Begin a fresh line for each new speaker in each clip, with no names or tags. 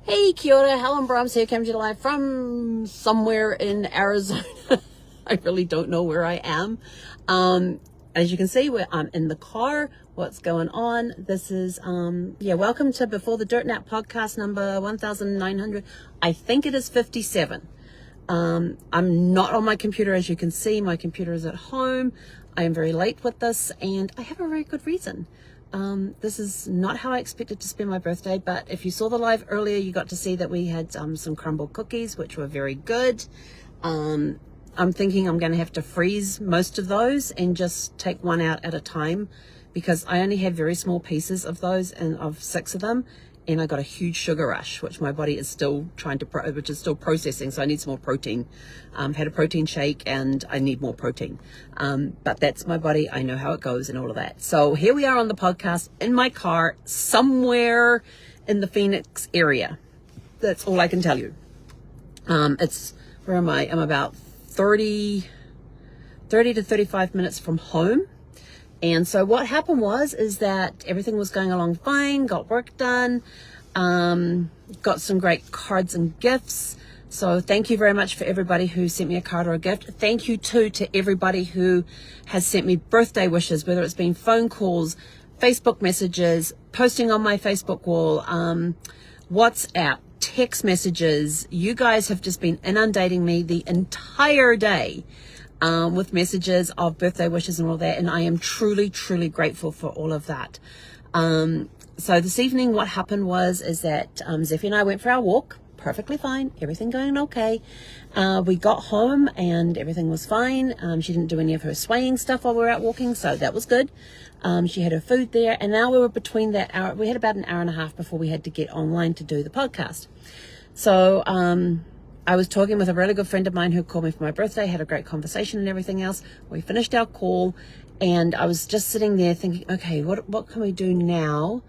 Hey, kia ora, Helen Brahms here, coming to you live from somewhere in Arizona. I really don't know where I am. As you can see, I'm in the car. What's going on? This is, welcome to Before the Dirt Nap podcast number 1900. I think it is 57. I'm not on my computer, as you can see. My computer is at home. I am very late with this, and I have a very good reason. This is not how I expected to spend my birthday, but if you saw the live earlier, you got to see that we had some crumbled cookies, which were very good. I'm thinking I'm going to have to freeze most of those and just take one out at a time, because I only have very small pieces of those, and of 6 of them, and I got a huge sugar rush, which my body is still which is still processing. So I need some more protein. Had a protein shake and I need more protein. But that's my body. I know how it goes and all of that. So here we are on the podcast in my car somewhere in the Phoenix area. That's all I can tell you. Where am I? I'm about 30 to 35 minutes from home. And so what happened is that everything was going along fine, got work done, got some great cards and gifts. So thank you very much for everybody who sent me a card or a gift. Thank you too to everybody who has sent me birthday wishes, whether it's been phone calls, Facebook messages, posting on my Facebook wall, WhatsApp, text messages. You guys have just been inundating me the entire day with messages of birthday wishes and all that, and I am truly, truly grateful for all of that. So this evening, what happened is that Zeffie and I went for our walk, perfectly fine, everything going okay. We got home and everything was fine. She didn't do any of her swaying stuff while we were out walking, so that was good. She had her food there, and now we were between that hour. We had about an hour and a half before we had to get online to do the podcast. So I was talking with a really good friend of mine who called me for my birthday, had a great conversation and everything else. We finished our call, and I was just sitting there thinking, okay, what can we do now?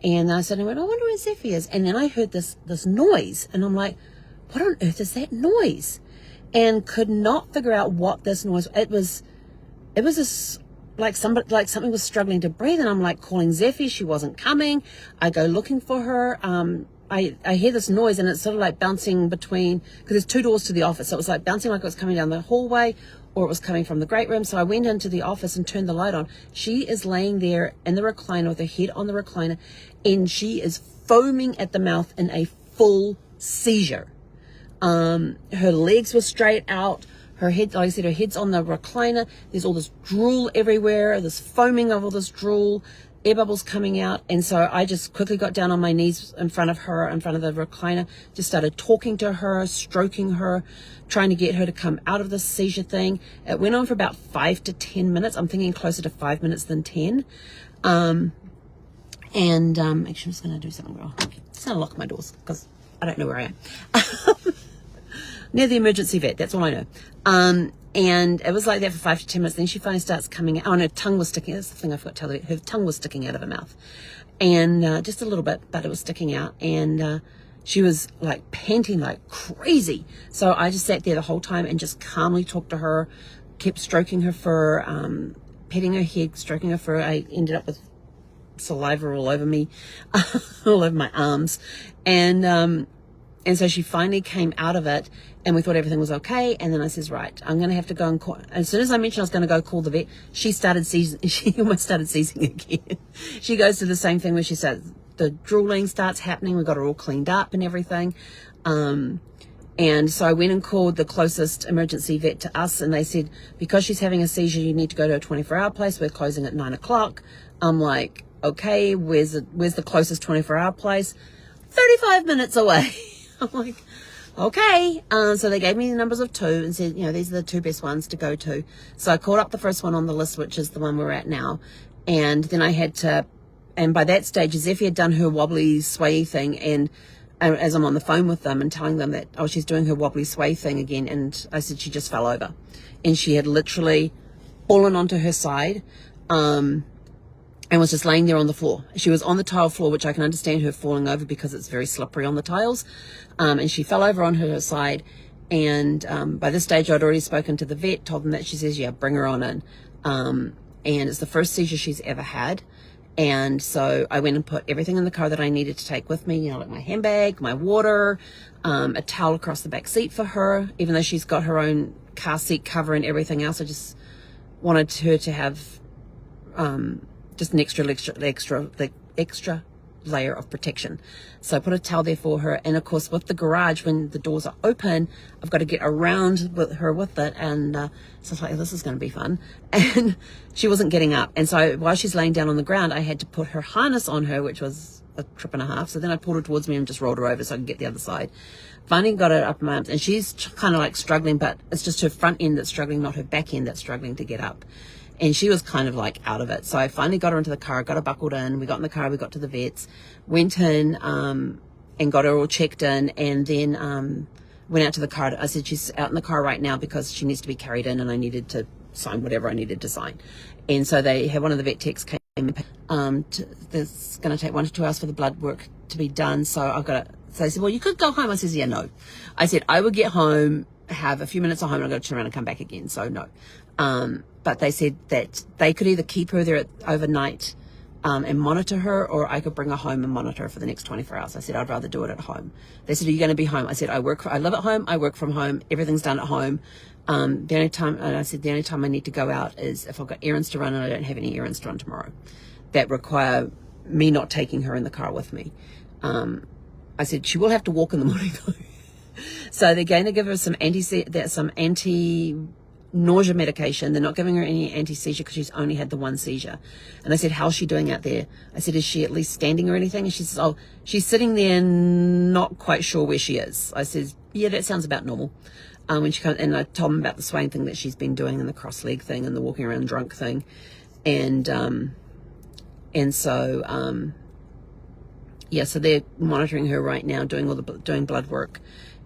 And I suddenly went, I wonder where Zeffie is. And then I heard this noise, and I'm like, what on earth is that noise? And could not figure out what this noise. It was like something was struggling to breathe, and I'm like calling Zeffie. She wasn't coming. I go looking for her. I hear this noise, and it's sort of like bouncing between, because there's 2 doors to the office. So it was like bouncing like it was coming down the hallway, or it was coming from the great room. So I went into the office and turned the light on. She is laying there in the recliner with her head on the recliner, and she is foaming at the mouth in a full seizure. Her legs were straight out. Her head, like I said, her head's on the recliner. There's all this drool everywhere, this foaming of all this drool, air bubbles coming out. And so I just quickly got down on my knees in front of her, in front of the recliner, just started talking to her, stroking her, trying to get her to come out of this seizure thing. It went on for about 5 to 10 minutes. I'm thinking closer to 5 minutes than 10. Actually, I'm just going to do something wrong. I'm just going to lock my doors because I don't know where I am. Near the emergency vet, that's all I know. And it was like that for 5 to 10 minutes. Then she finally starts coming out. Oh, and her tongue was sticking. That's the thing I forgot to tell you. Her tongue was sticking out of her mouth. And just a little bit, but it was sticking out. And she was like panting like crazy. So I just sat there the whole time and just calmly talked to her, kept stroking her fur, petting her head, stroking her fur. I ended up with saliva all over me, all over my arms. And so she finally came out of it, and we thought everything was okay. And then I says, right, I'm going to have to go and call. As soon as I mentioned I was going to go call the vet, she almost started seizing again. She goes to the same thing where she says the drooling starts happening. We got her all cleaned up and everything. And so I went and called the closest emergency vet to us, and they said, because she's having a seizure, you need to go to a 24-hour place. We're closing at 9 o'clock. I'm like, okay, where's the closest 24-hour place? 35 minutes away. I'm like, okay. So they gave me the numbers of 2 and said, these are the 2 best ones to go to. So I called up the first one on the list, which is the one we're at now. And then I had to, and by that stage, Zeffie had done her wobbly sway thing. And as I'm on the phone with them and telling them that, she's doing her wobbly sway thing again. And I said, she just fell over. And she had literally fallen onto her side. And was just laying there on the floor. She was on the tile floor, which I can understand her falling over because it's very slippery on the tiles. And she fell over on her side. And by this stage, I'd already spoken to the vet, told them that. She says, yeah, bring her on in. And it's the first seizure she's ever had. And so I went and put everything in the car that I needed to take with me, you know, like my handbag, my water, a towel across the back seat for her, even though she's got her own car seat cover and everything else. I just wanted her to have just an extra layer of protection. So I put a towel there for her, and of course with the garage, when the doors are open, I've got to get around with her with it, and so I was like, this is going to be fun. And she wasn't getting up, and so while she's laying down on the ground, I had to put her harness on her, which was a trip and a half. So then I pulled her towards me and just rolled her over so I could get the other side. Finally got her up in my arms, and she's kind of like struggling, but it's just her front end that's struggling, not her back end that's struggling to get up. And she was kind of like out of it. So I finally got her into the car, got her buckled in. We got in the car, we got to the vets, went in and got her all checked in, and then went out to the car. I said, she's out in the car right now because she needs to be carried in, and I needed to sign whatever I needed to sign. And so they had one of the vet techs came. There's going to take 1 to 2 hours for the blood work to be done. So I've got to, so they said, well, you could go home. I said, yeah, no. I said, I would get home, have a few minutes at home, and I'm going to turn around and come back again. So no. But they said that they could either keep her there overnight and monitor her, or I could bring her home and monitor her for the next 24 hours. I said, I'd rather do it at home. They said, are you going to be home? I said, I live at home. I work from home. Everything's done at home. The only time, and I said, the only time I need to go out is if I've got errands to run, and I don't have any errands to run tomorrow that require me not taking her in the car with me. I said, she will have to walk in the morning though. So they're going to give her some anti-nausea medication. They're not giving her any anti-seizure because she's only had the one seizure. And I said, how's she doing out there? I said, is she at least standing or anything? And she says, oh, she's sitting there, not quite sure where she is. I said, yeah, that sounds about normal. When she comes, and I told them about the swaying thing that she's been doing, and the cross leg thing, and the walking around drunk thing. Yeah, so they're monitoring her right now, doing blood work,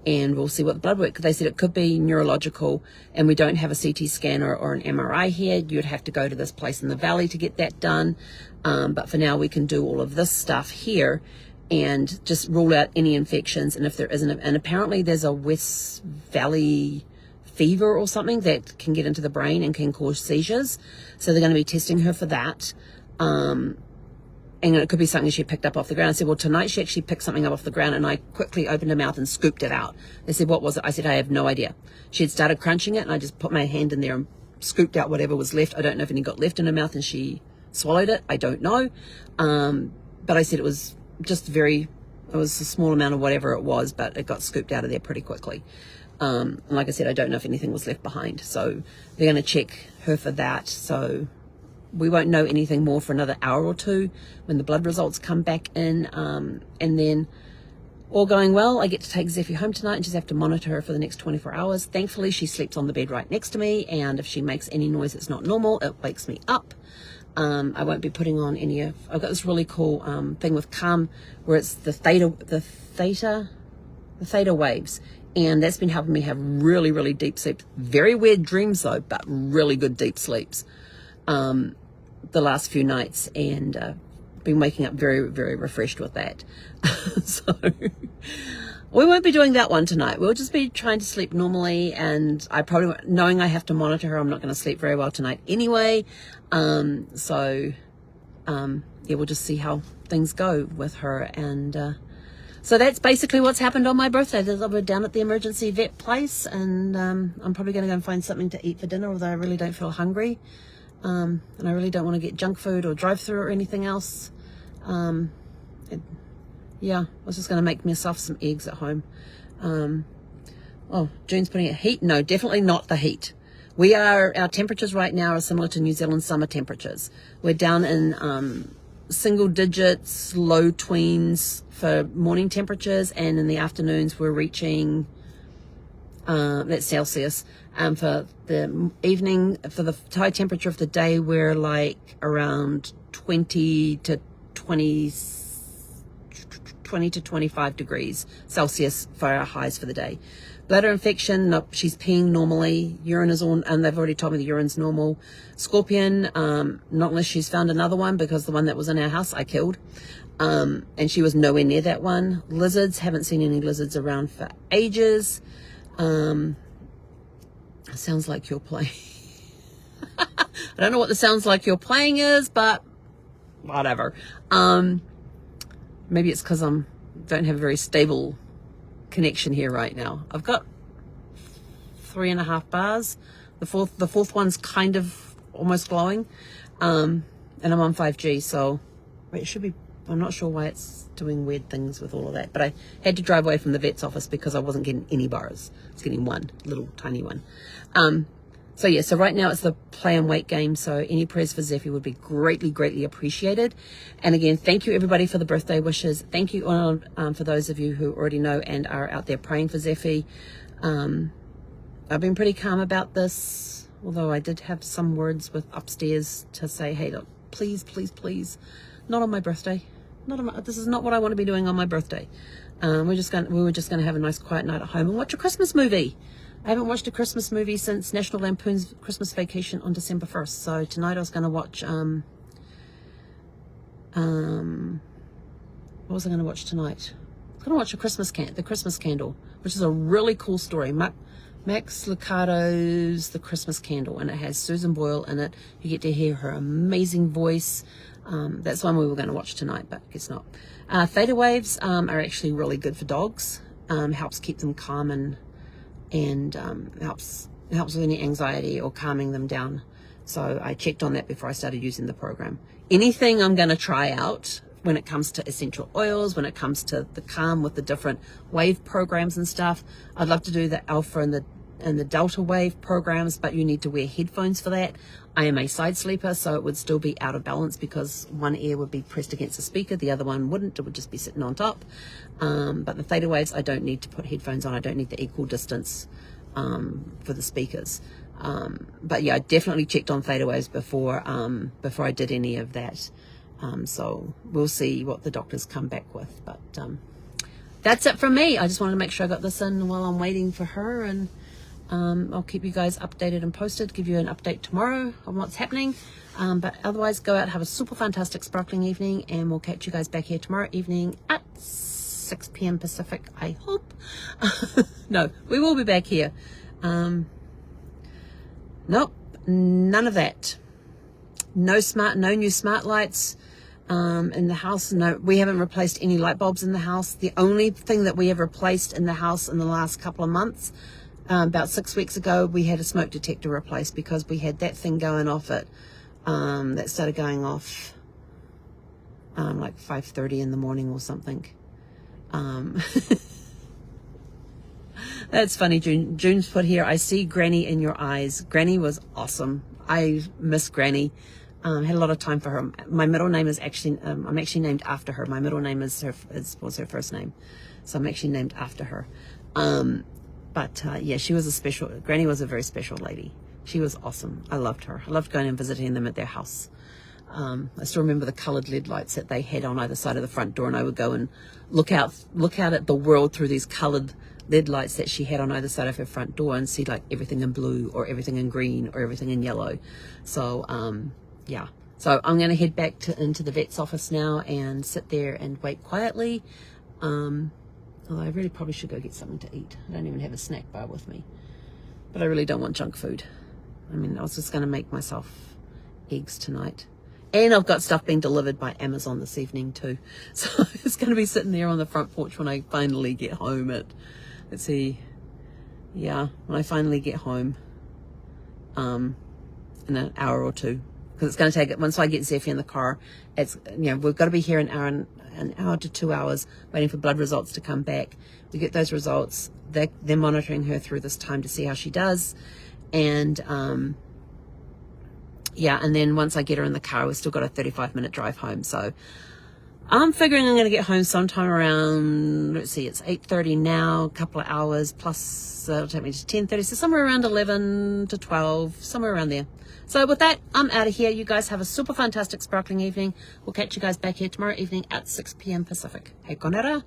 and we'll see what the blood work. They said it could be neurological, and we don't have a CT scan or an MRI here. You'd have to go to this place in the valley to get that done. But for now, we can do all of this stuff here and just rule out any infections. And if there isn't, and apparently there's a West Valley fever or something that can get into the brain and can cause seizures. So they're going to be testing her for that. And it could be something she picked up off the ground. I said, well, tonight she actually picked something up off the ground, and I quickly opened her mouth and scooped it out. They said, what was it? I said, I have no idea. She had started crunching it, and I just put my hand in there and scooped out whatever was left. I don't know if any got left in her mouth and she swallowed it. I don't know. But I said it was just it was a small amount of whatever it was, but it got scooped out of there pretty quickly. And like I said, I don't know if anything was left behind. So they're going to check her for that. So we won't know anything more for another hour or two when the blood results come back in. And then all going well, I get to take Zeffie home tonight and just have to monitor her for the next 24 hours. Thankfully, she sleeps on the bed right next to me. And if she makes any noise that's not normal, it wakes me up. I won't be putting on I've got this really cool thing with Calm where it's the theta waves. And that's been helping me have really, really deep sleep. Very weird dreams though, but really good deep sleeps. The last few nights, and been waking up very, very refreshed with that. So we won't be doing that one tonight. We'll just be trying to sleep normally, and I probably, knowing I have to monitor her, I'm not going to sleep very well tonight anyway. Yeah, we'll just see how things go with her. And so that's basically what's happened on my birthday. We're down at the emergency vet place, and I'm probably going to go and find something to eat for dinner, although I really don't feel hungry. And I really don't want to get junk food or drive through or anything else. Yeah, I was just going to make myself some eggs at home. Oh, June's putting a heat. No, definitely not the heat. Our temperatures right now are similar to New Zealand summer temperatures. We're down in single digits, low tweens for morning temperatures, and in the afternoons we're reaching, that's Celsius. For the evening, for the high temperature of the day, we're like around 20 to 25 degrees Celsius for our highs for the day. Bladder infection, nope, she's peeing normally. Urine is on, and they've already told me the urine's normal. Scorpion, not unless she's found another one, because the one that was in our house I killed. And she was nowhere near that one. Lizards, haven't seen any lizards around for ages. Sounds like you're playing. I don't know what the sounds like you're playing is, but whatever. Maybe it's because don't have a very stable connection here right now. I've got 3.5 bars. The fourth one's kind of almost glowing. And I'm on 5G, so it should be, I'm not sure why it's doing weird things with all of that, but I had to drive away from the vet's office because I wasn't getting any bars. I was getting one, little tiny one. So yeah, so right now it's the play and wait game, so any prayers for Zeffie would be greatly, greatly appreciated. And again, thank you everybody for the birthday wishes. Thank you for those of you who already know and are out there praying for Zeffie. I've been pretty calm about this, although I did have some words with upstairs to say, hey, look, please, please, please, not on my birthday. This is not what I want to be doing on my birthday. We were just gonna have a nice quiet night at home and watch a Christmas movie. I haven't watched a Christmas movie since National Lampoon's Christmas Vacation on December 1st. So tonight I was going to watch, what was I going to watch tonight? I was going to watch The Christmas Candle, which is a really cool story. Max Lucado's The Christmas Candle, and it has Susan Boyle in it. You get to hear her amazing voice. That's one we were going to watch tonight, but I guess not. Theta waves are actually really good for dogs. Helps keep them calm and helps with any anxiety or calming them down. So I checked on that before I started using the program. Anything I'm going to try out when it comes to essential oils, when it comes to the calm with the different wave programs and stuff, I'd love to do the alpha and the delta wave programs, but you need to wear headphones for that. I am a side sleeper, so it would still be out of balance because one ear would be pressed against the speaker, the other one wouldn't. It would just be sitting on top. But the theta waves, I don't need to put headphones on. I don't need the equal distance for the speakers. But yeah, I definitely checked on theta waves before I did any of that. So we'll see what the doctors come back with. But that's it from me. I just wanted to make sure I got this in while I'm waiting for her, and I'll keep you guys updated and posted, give you an update tomorrow on what's happening. But otherwise, go out, have a super fantastic sparkling evening, and we'll catch you guys back here tomorrow evening at 6 p.m. Pacific, I hope. No, we will be back here. Nope, none of that. No new smart lights in the house. No, we haven't replaced any light bulbs in the house. The only thing that we have replaced in the house in the last couple of months, about 6 weeks ago, we had a smoke detector replaced because we had that thing going off at that started going off like 5:30 in the morning or something. That's funny. June's put here, I see Granny in your eyes. Granny was awesome. I miss Granny. Had a lot of time for her. My middle name is actually, I'm actually named after her. My middle name was her first name. So I'm actually named after her. Yeah, she was Granny was a very special lady. She was awesome. I loved her. I loved going and visiting them at their house. I still remember the coloured LED lights that they had on either side of the front door, and I would go and look out at the world through these coloured LED lights that she had on either side of her front door and see like everything in blue or everything in green or everything in yellow. So yeah, so I'm going to head back into the vet's office now and sit there and wait quietly. Although I really probably should go get something to eat. I don't even have a snack bar with me, but I really don't want junk food. I mean, I was just going to make myself eggs tonight. And I've got stuff being delivered by Amazon this evening too. So it's going to be sitting there on the front porch when I finally get home at, let's see, yeah, when I finally get home in an hour or two. Because it's going to take it, once I get Zeffie in the car, it's, we've got to be here an hour to 2 hours waiting for blood results to come back. We get those results. They're monitoring her through this time to see how she does. And, yeah, and then once I get her in the car, we've still got a 35-minute drive home. So I'm figuring I'm going to get home sometime around, let's see, it's 8:30 now, a couple of hours, plus it'll take me to 10:30. So somewhere around 11 to 12, somewhere around there. So with that, I'm out of here. You guys have a super fantastic sparkling evening. We'll catch you guys back here tomorrow evening at 6 p.m. Pacific. Hey, konera.